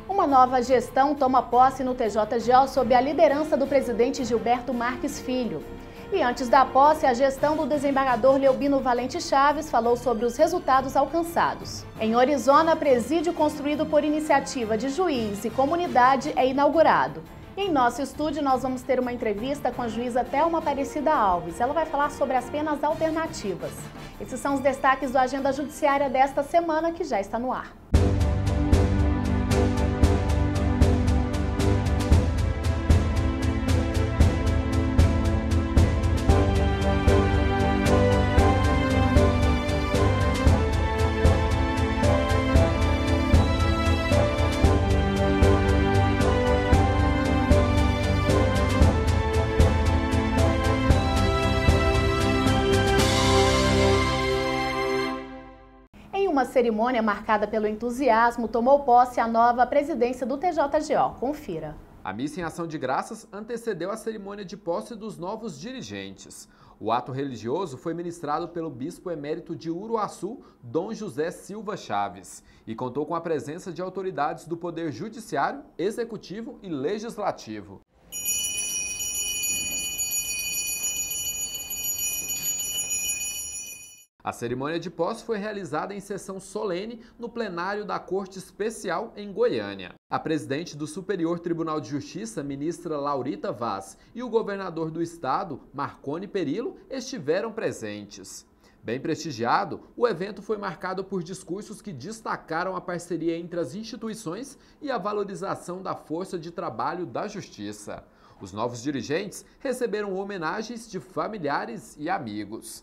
Uma nova gestão toma posse no TJGO sob a liderança do presidente Gilberto Marques Filho. E antes da posse, a gestão do desembargador Leobino Valente Chaves falou sobre os resultados alcançados. Em Orizona, presídio construído por iniciativa de juiz e comunidade é inaugurado. E em nosso estúdio, nós vamos ter uma entrevista com a juíza Thelma Aparecida Alves. Ela vai falar sobre as penas alternativas. Esses são os destaques do Agenda Judiciária desta semana, que já está no ar. Uma cerimônia marcada pelo entusiasmo tomou posse a nova presidência do TJGO. Confira. A missa em ação de graças antecedeu a cerimônia de posse dos novos dirigentes. O ato religioso foi ministrado pelo bispo emérito de Uruaçu, Dom José Silva Chaves, e contou com a presença de autoridades do Poder Judiciário, Executivo e Legislativo. A cerimônia de posse foi realizada em sessão solene no plenário da Corte Especial em Goiânia. A presidente do Superior Tribunal de Justiça, ministra Laurita Vaz, e o governador do estado, Marconi Perillo, estiveram presentes. Bem prestigiado, o evento foi marcado por discursos que destacaram a parceria entre as instituições e a valorização da força de trabalho da Justiça. Os novos dirigentes receberam homenagens de familiares e amigos.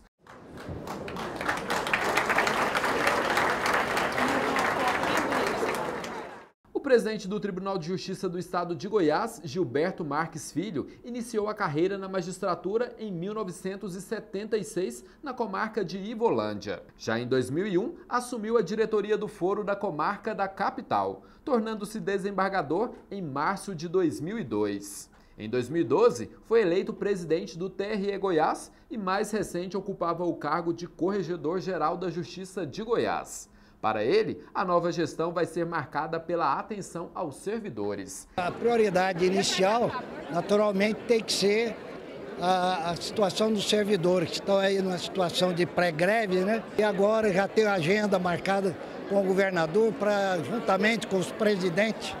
O presidente do Tribunal de Justiça do Estado de Goiás, Gilberto Marques Filho, iniciou a carreira na magistratura em 1976 na comarca de Ivolândia. Já em 2001, assumiu a diretoria do foro da comarca da capital, tornando-se desembargador em março de 2002. Em 2012, foi eleito presidente do TRE Goiás e, mais recente, ocupava o cargo de Corregedor-Geral da Justiça de Goiás. Para ele, a nova gestão vai ser marcada pela atenção aos servidores. A prioridade inicial, naturalmente, tem que ser a situação dos servidores, que estão aí numa situação de pré-greve, né? E agora já tem a agenda marcada com o governador, juntamente com os presidentes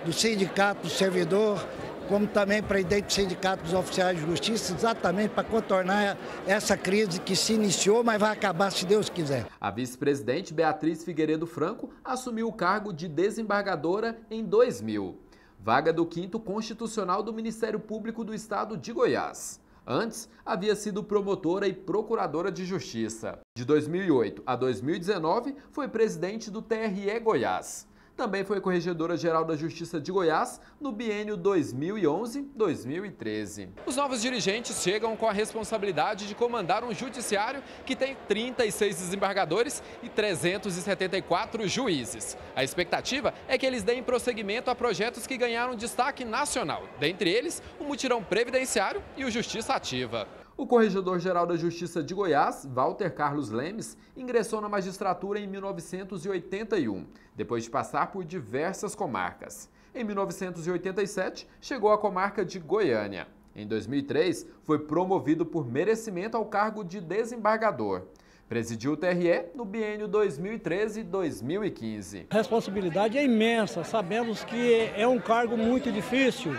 do Sindicato do Servidor, como também presidente do Sindicato dos Oficiais de Justiça, exatamente para contornar essa crise que se iniciou, mas vai acabar se Deus quiser. A vice-presidente Beatriz Figueiredo Franco assumiu o cargo de desembargadora em 2000, vaga do 5º Constitucional do Ministério Público do Estado de Goiás. Antes, havia sido promotora e procuradora de Justiça. De 2008 a 2019, foi presidente do TRE Goiás. Também foi Corregedora-Geral da Justiça de Goiás no biênio 2011-2013. Os novos dirigentes chegam com a responsabilidade de comandar um judiciário que tem 36 desembargadores e 374 juízes. A expectativa é que eles deem prosseguimento a projetos que ganharam destaque nacional, dentre eles o mutirão previdenciário e o Justiça Ativa. O Corregedor-Geral da Justiça de Goiás, Walter Carlos Lemes, ingressou na magistratura em 1981, depois de passar por diversas comarcas. Em 1987, chegou à comarca de Goiânia. Em 2003, foi promovido por merecimento ao cargo de desembargador. Presidiu o TRE no biênio 2013-2015. A responsabilidade é imensa, sabemos que é um cargo muito difícil,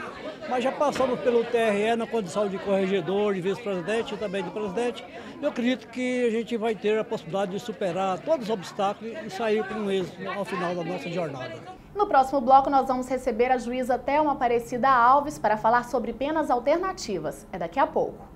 mas já passamos pelo TRE na condição de corregedor, de vice-presidente e também de presidente. Eu acredito que a gente vai ter a possibilidade de superar todos os obstáculos e sair com um êxito ao final da nossa jornada. No próximo bloco, nós vamos receber a juíza Thelma Aparecida Alves para falar sobre penas alternativas. É daqui a pouco.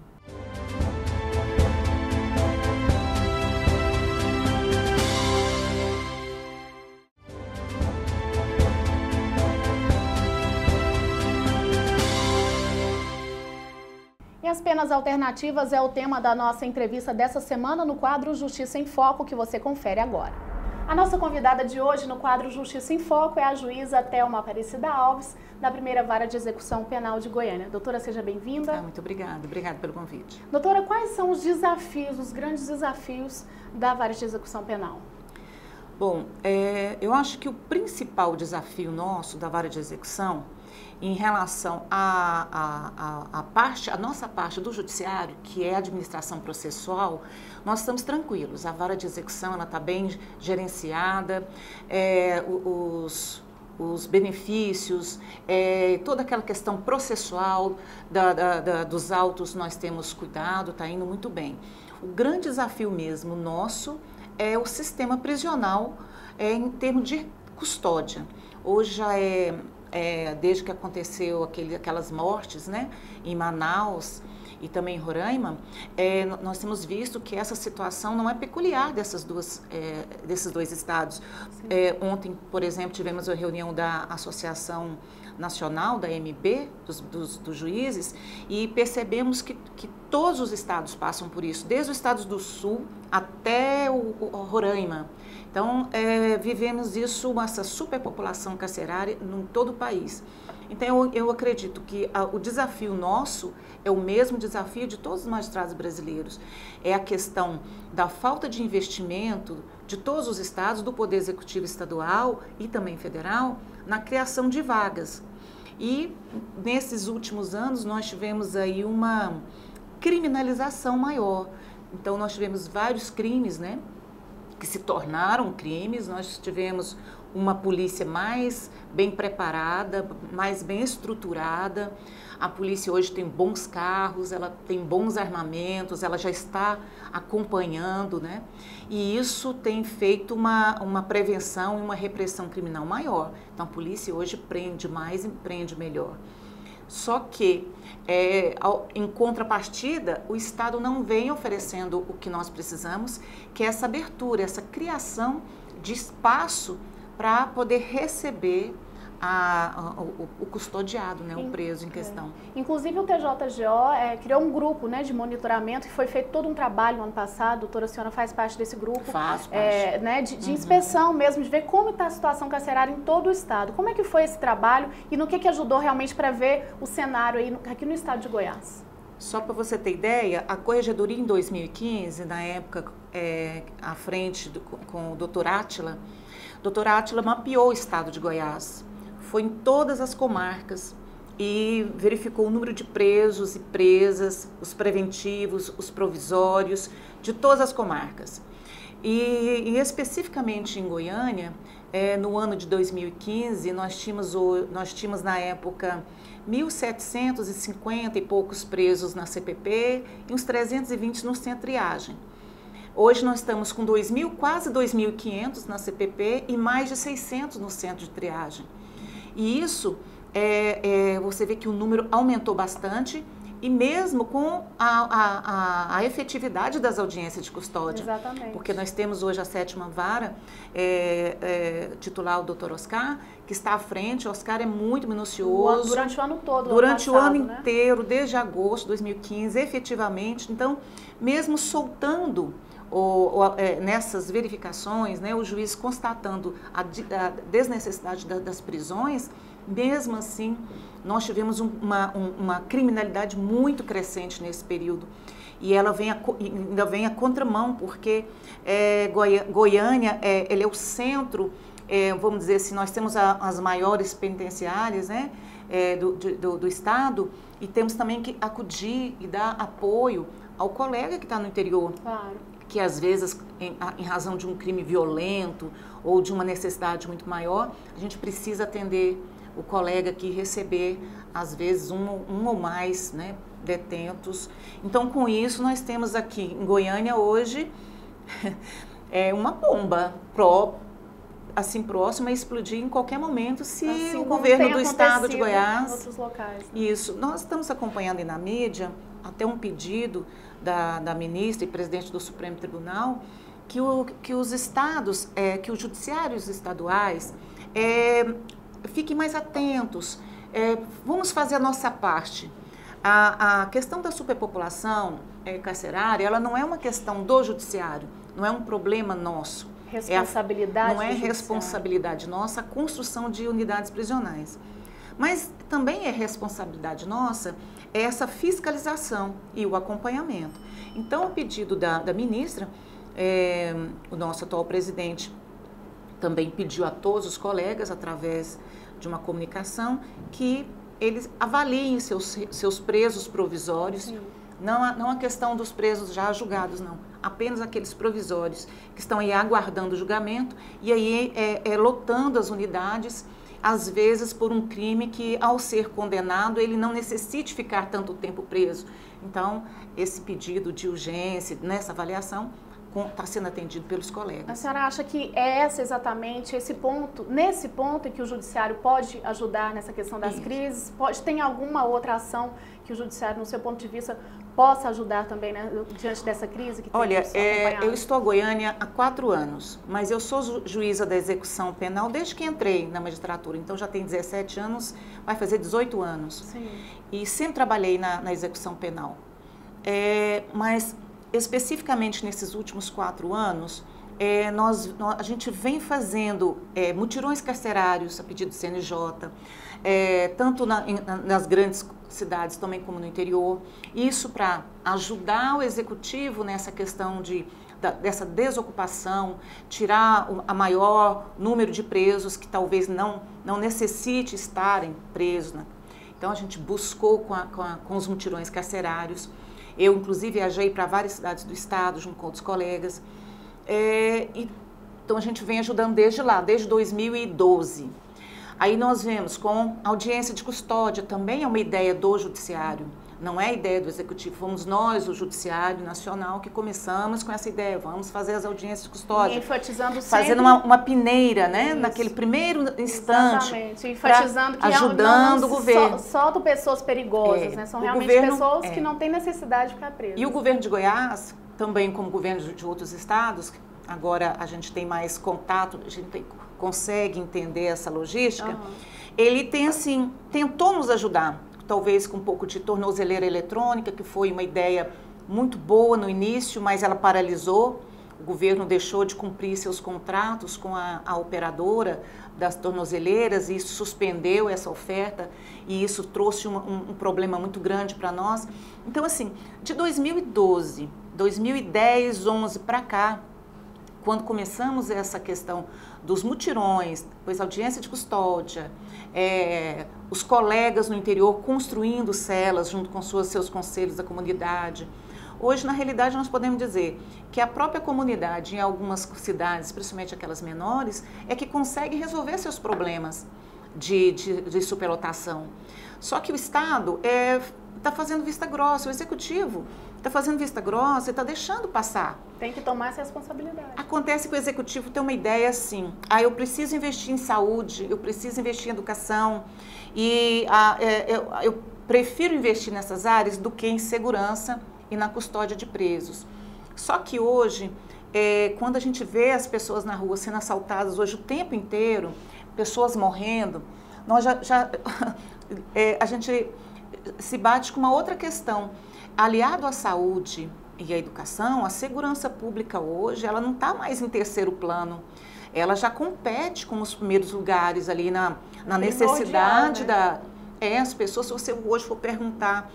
E as penas alternativas é o tema da nossa entrevista dessa semana no quadro Justiça em Foco, que você confere agora. A nossa convidada de hoje no quadro Justiça em Foco é a juíza Thelma Aparecida Alves, da Primeira Vara de Execução Penal de Goiânia. Doutora, seja bem-vinda. Muito obrigada. Obrigada pelo convite. Doutora, quais são os desafios, os grandes desafios da Vara de Execução Penal? Bom, eu acho que o principal desafio nosso da vara de execução em relação à nossa parte do judiciário, que é a administração processual, nós estamos tranquilos. A vara de execução ela está bem gerenciada, os benefícios, toda aquela questão processual dos autos nós temos cuidado, está indo muito bem. O grande desafio mesmo nosso é o sistema prisional em termos de custódia. Hoje já desde que aconteceu aquelas mortes, né, em Manaus e também em Roraima, nós temos visto que essa situação não é peculiar desses dois estados. Ontem, por exemplo, tivemos a reunião da Associação Nacional, da AMB, dos juízes, e percebemos que todos os estados passam por isso, desde os estados do Sul até o Roraima. Então, vivemos isso, essa superpopulação carcerária em todo o país. Então, eu acredito que o desafio nosso é o mesmo desafio de todos os magistrados brasileiros. É a questão da falta de investimento de todos os estados, do Poder Executivo Estadual e também federal, na criação de vagas. E, nesses últimos anos, nós tivemos aí uma criminalização maior. Então, nós tivemos vários crimes, né, que se tornaram crimes. Nós tivemos uma polícia mais bem preparada, mais bem estruturada. A polícia hoje tem bons carros, ela tem bons armamentos, ela já está acompanhando, né? E isso tem feito uma prevenção e uma repressão criminal maior. Então, a polícia hoje prende mais e prende melhor. Só que, em contrapartida, o Estado não vem oferecendo o que nós precisamos, que é essa abertura, essa criação de espaço para poder receber o custodiado, né, o preso em questão. Inclusive o TJGO criou um grupo, né, de monitoramento, que foi feito todo um trabalho no ano passado. Doutora, a senhora faz parte desse grupo. Faz parte. Né, de inspeção mesmo, de ver como está a situação carcerária em todo o estado. Como é que foi esse trabalho e no que ajudou realmente para ver o cenário aí aqui no estado de Goiás? Só para você ter ideia, a Corregedoria em 2015, na época à frente com o doutor Átila, mapeou o estado de Goiás. Foi em todas as comarcas e verificou o número de presos e presas, os preventivos, os provisórios, de todas as comarcas. E especificamente em Goiânia, no ano de 2015, nós tínhamos na época 1.750 e poucos presos na CPP e uns 320 no centro de triagem. Hoje nós estamos com quase 2.500 na CPP e mais de 600 no centro de triagem. E isso, você vê que o número aumentou bastante, e mesmo com a efetividade das audiências de custódia. Exatamente. Porque nós temos hoje a 7ª vara, titular o doutor Oscar, que está à frente. O Oscar é muito minucioso. Durante o ano todo. Durante o ano inteiro, desde agosto de 2015, efetivamente. Então, mesmo soltando nessas verificações, né, o juiz constatando a desnecessidade das prisões, mesmo assim, nós tivemos uma criminalidade muito crescente nesse período. E ela ainda vem a contramão, porque Goiânia ele é o centro, vamos dizer assim, nós temos as maiores penitenciárias, né, do estado, e temos também que acudir e dar apoio ao colega que está no interior. Claro. Que às vezes, em razão de um crime violento ou de uma necessidade muito maior, a gente precisa atender o colega aqui, receber, às vezes, um ou mais, né, detentos. Então, com isso, nós temos aqui em Goiânia hoje uma bomba assim próxima a explodir em qualquer momento, se assim, o governo do estado de Goiás... Em outros locais, né? Isso. Nós estamos acompanhando aí na mídia até um pedido da ministra e presidente do Supremo Tribunal que os estados, que os judiciários estaduais fiquem mais atentos. Vamos fazer a nossa parte. A questão da superpopulação carcerária, ela não é uma questão do judiciário, não é um problema nosso. Responsabilidade não é responsabilidade nossa a construção de unidades prisionais. Mas também é responsabilidade nossa essa fiscalização e o acompanhamento. Então, o pedido da ministra, o nosso atual presidente também pediu a todos os colegas, através de uma comunicação, que eles avaliem seus presos provisórios. Sim. Não a questão dos presos já julgados, não. Apenas aqueles provisórios que estão aí aguardando o julgamento e aí lotando as unidades, às vezes por um crime que, ao ser condenado, ele não necessite ficar tanto tempo preso. Então, esse pedido de urgência, nessa avaliação, está sendo atendido pelos colegas. A senhora acha que é exatamente nesse ponto em que o judiciário pode ajudar nessa questão das crises? Tem alguma outra ação que o judiciário, no seu ponto de vista, possa ajudar também, né, diante dessa crise que tem? Olha, eu estou a Goiânia há 4 anos, mas eu sou juíza da execução penal desde que entrei na magistratura, então já tem 17 anos, vai fazer 18 anos. Sim. E sempre trabalhei na execução penal. Mas especificamente nesses últimos 4 anos, a gente vem fazendo mutirões carcerários a pedido do CNJ, tanto nas grandes cidades também como no interior. Isso para ajudar o executivo nessa questão dessa desocupação, tirar a maior número de presos que talvez não necessite estarem presos, né? Então a gente buscou com os mutirões carcerários. Eu, inclusive, viajei para várias cidades do estado, junto com outros colegas. Então, a gente vem ajudando desde lá, desde 2012. Aí nós vemos com audiência de custódia, também é uma ideia do judiciário, não é ideia do executivo. Fomos nós, o Judiciário Nacional, que começamos com essa ideia. Vamos fazer as audiências de custódia. E enfatizando sempre... Fazendo uma peneira, né? Isso. Naquele primeiro instante. Exatamente. Enfatizando que ajudando o governo. Soltam pessoas perigosas, né? São realmente pessoas que não têm necessidade de ficar presas. E o governo de Goiás, também como governo de outros estados, agora a gente tem mais contato, a gente consegue entender essa logística, ele tentou nos ajudar. Talvez com um pouco de tornozeleira eletrônica, que foi uma ideia muito boa no início, mas ela paralisou. O governo deixou de cumprir seus contratos com a operadora das tornozeleiras e isso suspendeu essa oferta e isso trouxe um problema muito grande para nós. Então, assim, de 2012, 2010, 2011 para cá, quando começamos essa questão dos mutirões, depois audiência de custódia, os colegas no interior construindo celas junto com seus conselhos da comunidade. Hoje, na realidade, nós podemos dizer que a própria comunidade, em algumas cidades, principalmente aquelas menores, é que consegue resolver seus problemas de superlotação. Só que o Estado está fazendo vista grossa, o Executivo está fazendo vista grossa e está deixando passar. Tem que tomar essa responsabilidade. Acontece que o Executivo tem uma ideia assim, eu preciso investir em saúde, eu preciso investir em educação e eu prefiro investir nessas áreas do que em segurança e na custódia de presos. Só que hoje, quando a gente vê as pessoas na rua sendo assaltadas hoje o tempo inteiro, pessoas morrendo, a gente se bate com uma outra questão. Aliado à saúde e à educação, a segurança pública hoje, ela não está mais em terceiro plano. Ela já compete com os primeiros lugares ali na necessidade, né? As pessoas, se você hoje for perguntar,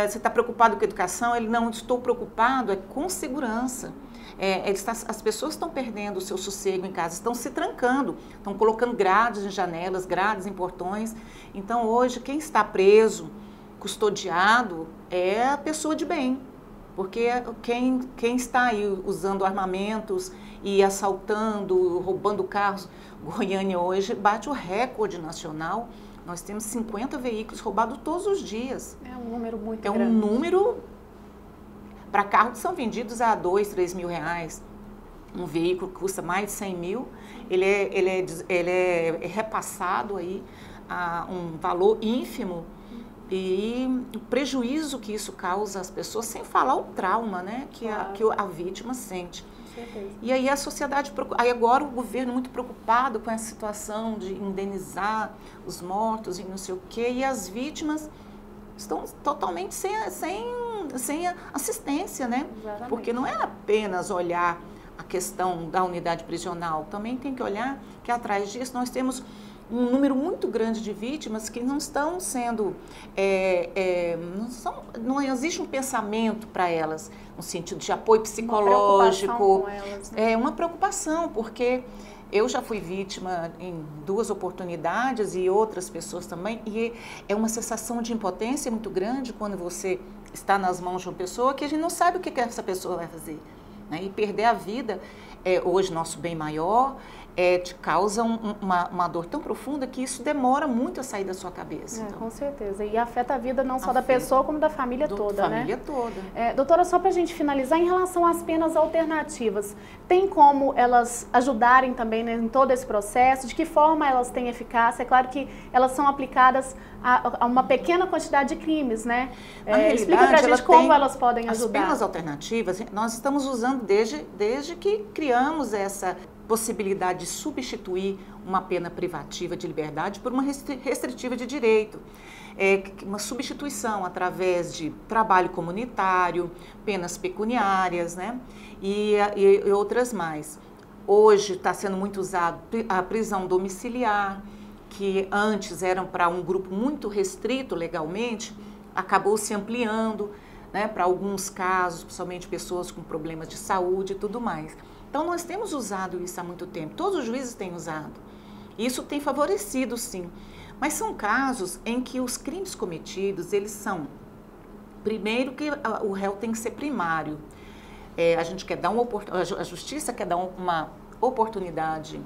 você está preocupado com a educação? Ele, não, estou preocupado com segurança. As pessoas estão perdendo o seu sossego em casa, estão se trancando, estão colocando grades em janelas, grades em portões. Então, hoje, quem está preso, custodiado, é a pessoa de bem. Porque quem está aí usando armamentos e assaltando, roubando carros, Goiânia hoje bate o recorde nacional. Nós temos 50 veículos roubados todos os dias. É um número muito grande. É um número... Para carros que são vendidos a R$2, R$3.000. Um veículo que custa mais de 100 mil, ele é repassado aí a um valor ínfimo. E o prejuízo que isso causa às pessoas, sem falar o trauma, né, que a vítima sente. E aí a sociedade, aí agora o governo muito preocupado com essa situação de indenizar os mortos e não sei o quê, e as vítimas estão totalmente sem assistência, né? Exatamente. Porque não é apenas olhar a questão da unidade prisional, também tem que olhar que atrás disso nós temos um número muito grande de vítimas que não estão sendo, não existe um pensamento para elas, no sentido de apoio psicológico. Uma preocupação com elas, né? Uma preocupação, porque Eu já fui vítima em 2 oportunidades e outras pessoas também, e é uma sensação de impotência muito grande quando você está nas mãos de uma pessoa que a gente não sabe o que essa pessoa vai fazer, né? E perder a vida, hoje nosso bem maior, te causa uma dor tão profunda que isso demora muito a sair da sua cabeça. Então. Com certeza. E afeta a vida não só da pessoa, como da família toda, né? Da família toda. Doutora, só para a gente finalizar, em relação às penas alternativas, tem como elas ajudarem também, né, em todo esse processo? De que forma elas têm eficácia? É claro que elas são aplicadas a uma pequena quantidade de crimes, né? Explica para a gente como elas podem ajudar. As penas alternativas, nós estamos usando desde que criamos essa possibilidade de substituir uma pena privativa de liberdade por uma restritiva de direito. Uma substituição através de trabalho comunitário, penas pecuniárias, né? E outras mais. Hoje está sendo muito usado a prisão domiciliar, que antes eram para um grupo muito restrito legalmente, acabou se ampliando, né, para alguns casos, principalmente pessoas com problemas de saúde e tudo mais. Então, nós temos usado isso há muito tempo, todos os juízes têm usado. Isso tem favorecido, sim. Mas são casos em que os crimes cometidos, eles são, primeiro que o réu tem que ser primário. A gente quer dar a justiça quer dar uma oportunidade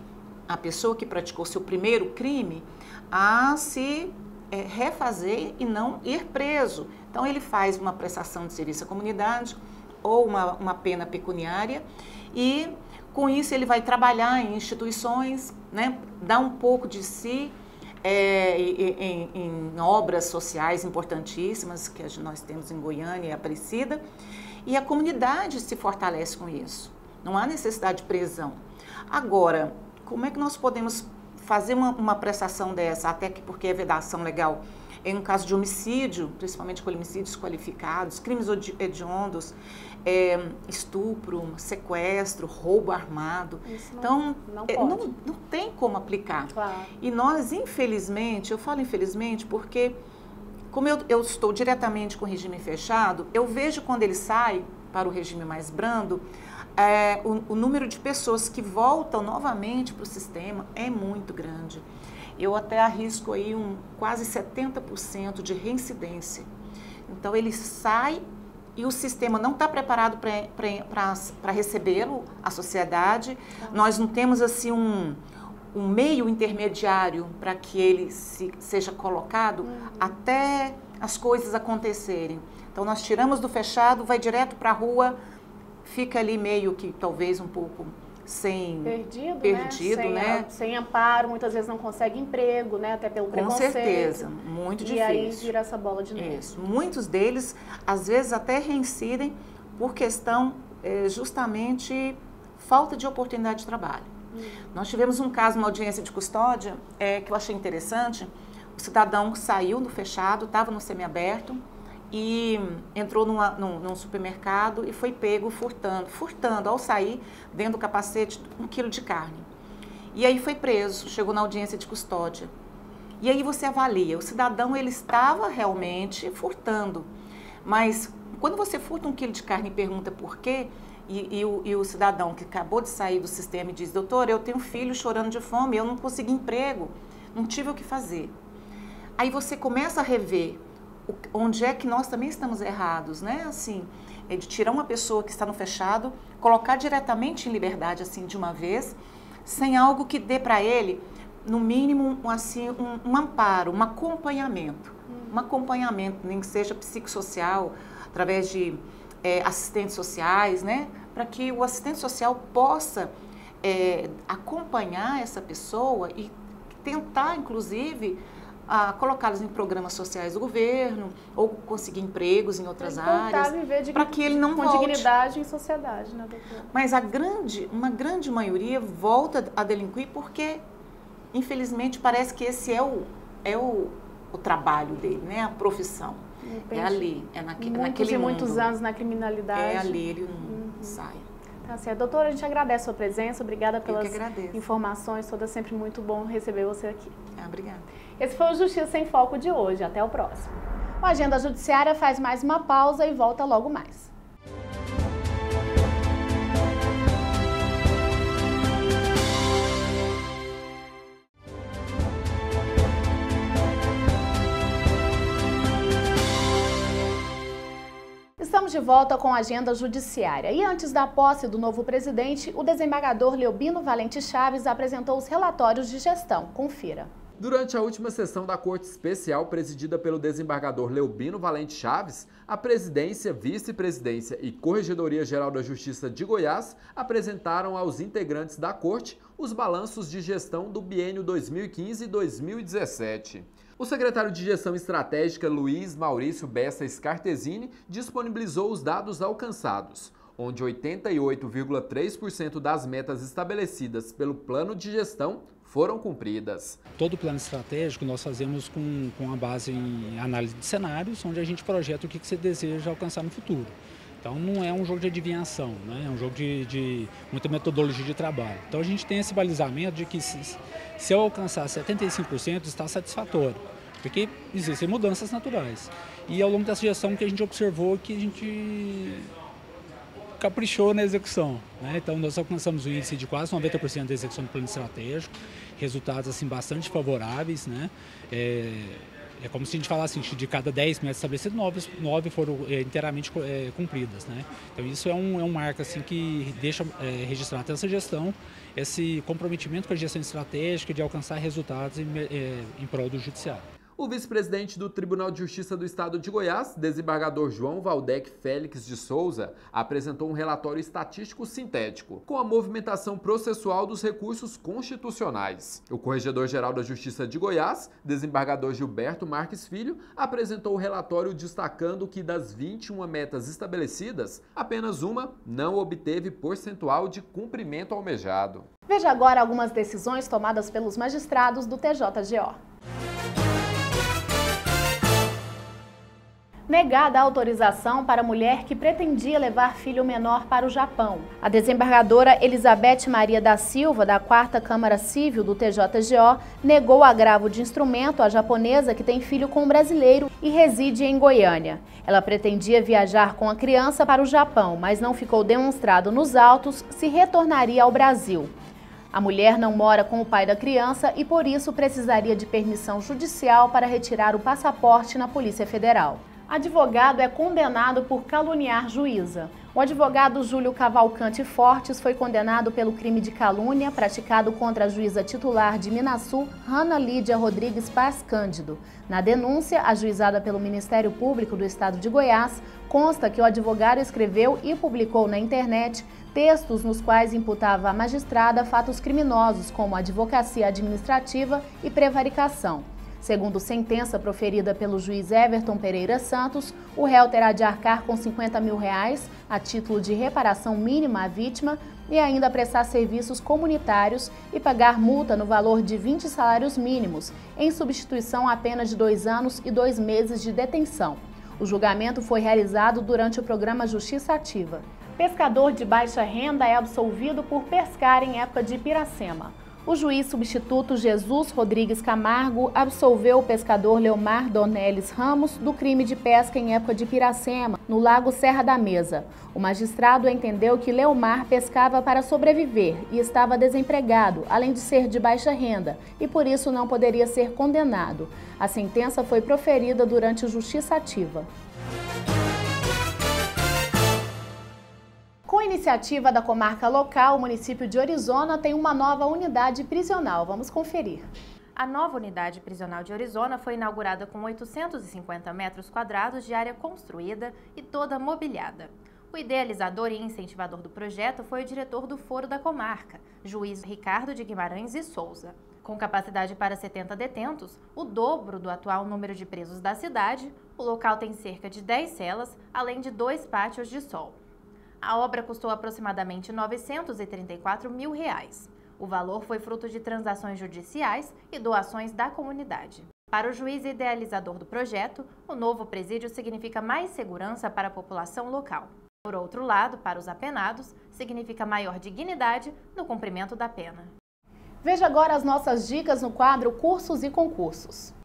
à pessoa que praticou seu primeiro crime a se refazer e não ir preso. Então, ele faz uma prestação de serviço à comunidade ou uma pena pecuniária e, com isso, ele vai trabalhar em instituições, né, dar um pouco de si em obras sociais importantíssimas que nós temos em Goiânia e Aparecida, e a comunidade se fortalece com isso. Não há necessidade de prisão. Agora, como é que nós podemos fazer uma prestação dessa, até que porque é vedação legal, em um caso de homicídio, principalmente com homicídios qualificados, crimes hediondos, estupro, sequestro, roubo armado. Isso então, não tem como aplicar. Claro. E nós, infelizmente, eu falo infelizmente porque, como eu estou diretamente com o regime fechado, eu vejo quando ele sai para o regime mais brando, o número de pessoas que voltam novamente para o sistema é muito grande. Eu até arrisco aí quase 70% de reincidência. Então, ele sai e o sistema não está preparado para recebê-lo, a sociedade. Nós não temos assim um meio intermediário para que ele seja colocado até as coisas acontecerem. Então, nós tiramos do fechado, vai direto para a rua, fica ali meio que talvez um pouco perdido, né? Sem amparo, muitas vezes não consegue emprego, né? Até pelo preconceito. Com certeza, muito difícil. E aí vira essa bola de neve. Isso. Muitos deles, às vezes, até reincidem por questão justamente falta de oportunidade de trabalho. Nós tivemos um caso, uma audiência de custódia, que eu achei interessante. O cidadão saiu do fechado, estava no semiaberto, e entrou num supermercado e foi pego furtando ao sair dentro do capacete 1 quilo de carne. E aí foi preso, chegou na audiência de custódia. E aí você avalia, o cidadão ele estava realmente furtando, mas quando você furta 1 quilo de carne e pergunta por quê, e o cidadão que acabou de sair do sistema e diz, doutor, eu tenho um filho chorando de fome, eu não consegui emprego, não tive o que fazer. Aí você começa a rever onde é que nós também estamos errados, né? Assim, de tirar uma pessoa que está no fechado, colocar diretamente em liberdade, assim, de uma vez, sem algo que dê para ele, no mínimo, assim, um amparo, um acompanhamento. Um acompanhamento, nem que seja psicossocial, através de assistentes sociais, né? Para que o assistente social possa acompanhar essa pessoa e tentar, inclusive, colocá-los em programas sociais do governo ou conseguir empregos em outras áreas, para que ele não volte. Com dignidade em sociedade, né, doutora? Mas uma grande maioria volta a delinquir porque, infelizmente, parece que esse é o trabalho dele, né, a profissão. É ali, naquele muitos anos na criminalidade. É ali, ele não sai. Tá certo. Doutora, a gente agradece a sua presença, obrigada pelas informações, todas sempre muito bom receber você aqui. Obrigada. Esse foi o Justiça em Foco de hoje. Até o próximo. O Agenda Judiciária faz mais uma pausa e volta logo mais. Estamos de volta com a agenda judiciária e antes da posse do novo presidente, o desembargador Leobino Valente Chaves apresentou os relatórios de gestão. Confira. Durante a última sessão da Corte Especial, presidida pelo desembargador Leobino Valente Chaves, a Presidência, Vice-Presidência e Corregedoria-Geral da Justiça de Goiás apresentaram aos integrantes da Corte os balanços de gestão do biênio 2015 e 2017. O secretário de Gestão Estratégica, Luiz Maurício Bessa Scartesini, disponibilizou os dados alcançados, onde 88,3% das metas estabelecidas pelo plano de gestão foram cumpridas. Todo o plano estratégico nós fazemos com a base em análise de cenários, onde a gente projeta o que você deseja alcançar no futuro. Então não é um jogo de adivinhação, né? É um jogo de muita metodologia de trabalho. Então a gente tem esse balizamento de que se eu alcançar 75% está satisfatório, porque existem mudanças naturais. E ao longo dessa gestão que a gente observou que a gente caprichou na execução, né? Então nós alcançamos um índice de quase 90% da execução do plano estratégico, resultados assim bastante favoráveis, né? É como se a gente falasse assim, de cada 10 metas estabelecidas, 9 foram inteiramente cumpridas, né? Então isso é um marco assim, que deixa registrado essa gestão, esse comprometimento com a gestão estratégica de alcançar resultados em prol do judiciário. O vice-presidente do Tribunal de Justiça do Estado de Goiás, desembargador João Valdec Félix de Souza, apresentou um relatório estatístico sintético com a movimentação processual dos recursos constitucionais. O Corregedor-Geral da Justiça de Goiás, desembargador Gilberto Marques Filho, apresentou o relatório destacando que das 21 metas estabelecidas, apenas uma não obteve percentual de cumprimento almejado. Veja agora algumas decisões tomadas pelos magistrados do TJGO. Negada a autorização para mulher que pretendia levar filho menor para o Japão. A desembargadora Elizabeth Maria da Silva, da 4ª Câmara Civil do TJGO, negou agravo de instrumento à japonesa que tem filho com um brasileiro e reside em Goiânia. Ela pretendia viajar com a criança para o Japão, mas não ficou demonstrado nos autos se retornaria ao Brasil. A mulher não mora com o pai da criança e, por isso, precisaria de permissão judicial para retirar o passaporte na Polícia Federal. Advogado é condenado por caluniar juíza. O advogado Júlio Cavalcante Fortes foi condenado pelo crime de calúnia praticado contra a juíza titular de Minasul, Rana Lídia Rodrigues Paz Cândido. Na denúncia, ajuizada pelo Ministério Público do Estado de Goiás, consta que o advogado escreveu e publicou na internet textos nos quais imputava à magistrada fatos criminosos como advocacia administrativa e prevaricação. Segundo sentença proferida pelo juiz Everton Pereira Santos, o réu terá de arcar com R$50 mil a título de reparação mínima à vítima e ainda prestar serviços comunitários e pagar multa no valor de 20 salários mínimos, em substituição a pena de 2 anos e 2 meses de detenção. O julgamento foi realizado durante o programa Justiça Ativa. Pescador de baixa renda é absolvido por pescar em época de Piracema. O juiz substituto Jesus Rodrigues Camargo absolveu o pescador Leomar Dornelles Ramos do crime de pesca em época de Piracema, no lago Serra da Mesa. O magistrado entendeu que Leomar pescava para sobreviver e estava desempregado, além de ser de baixa renda, e por isso não poderia ser condenado. A sentença foi proferida durante o Justiça Ativa. Com iniciativa da comarca local, o município de Orizona tem uma nova unidade prisional. Vamos conferir. A nova unidade prisional de Orizona foi inaugurada com 850 metros quadrados de área construída e toda mobiliada. O idealizador e incentivador do projeto foi o diretor do Foro da comarca, juiz Ricardo de Guimarães e Souza. Com capacidade para 70 detentos, o dobro do atual número de presos da cidade, o local tem cerca de 10 celas, além de 2 pátios de sol. A obra custou aproximadamente R$ 934 mil. O valor foi fruto de transações judiciais e doações da comunidade. Para o juiz idealizador do projeto, o novo presídio significa mais segurança para a população local. Por outro lado, para os apenados, significa maior dignidade no cumprimento da pena. Veja agora as nossas dicas no quadro Cursos e Concursos.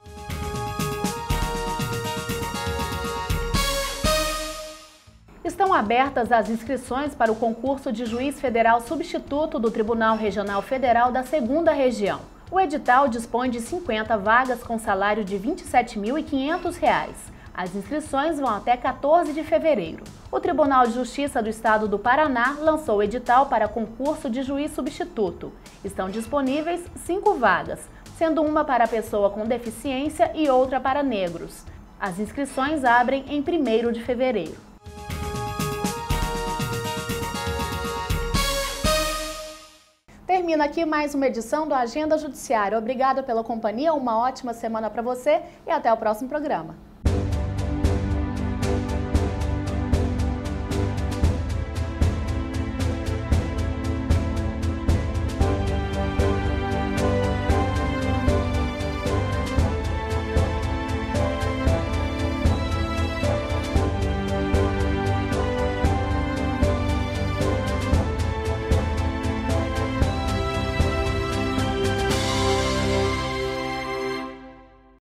Estão abertas as inscrições para o concurso de juiz federal substituto do Tribunal Regional Federal da 2ª Região. O edital dispõe de 50 vagas com salário de R$ 27.500. As inscrições vão até 14 de fevereiro. O Tribunal de Justiça do Estado do Paraná lançou o edital para concurso de juiz substituto. Estão disponíveis 5 vagas, sendo uma para pessoa com deficiência e outra para negros. As inscrições abrem em 1º de fevereiro. Termina aqui mais uma edição do Agenda Judiciária. Obrigada pela companhia, uma ótima semana para você e até o próximo programa.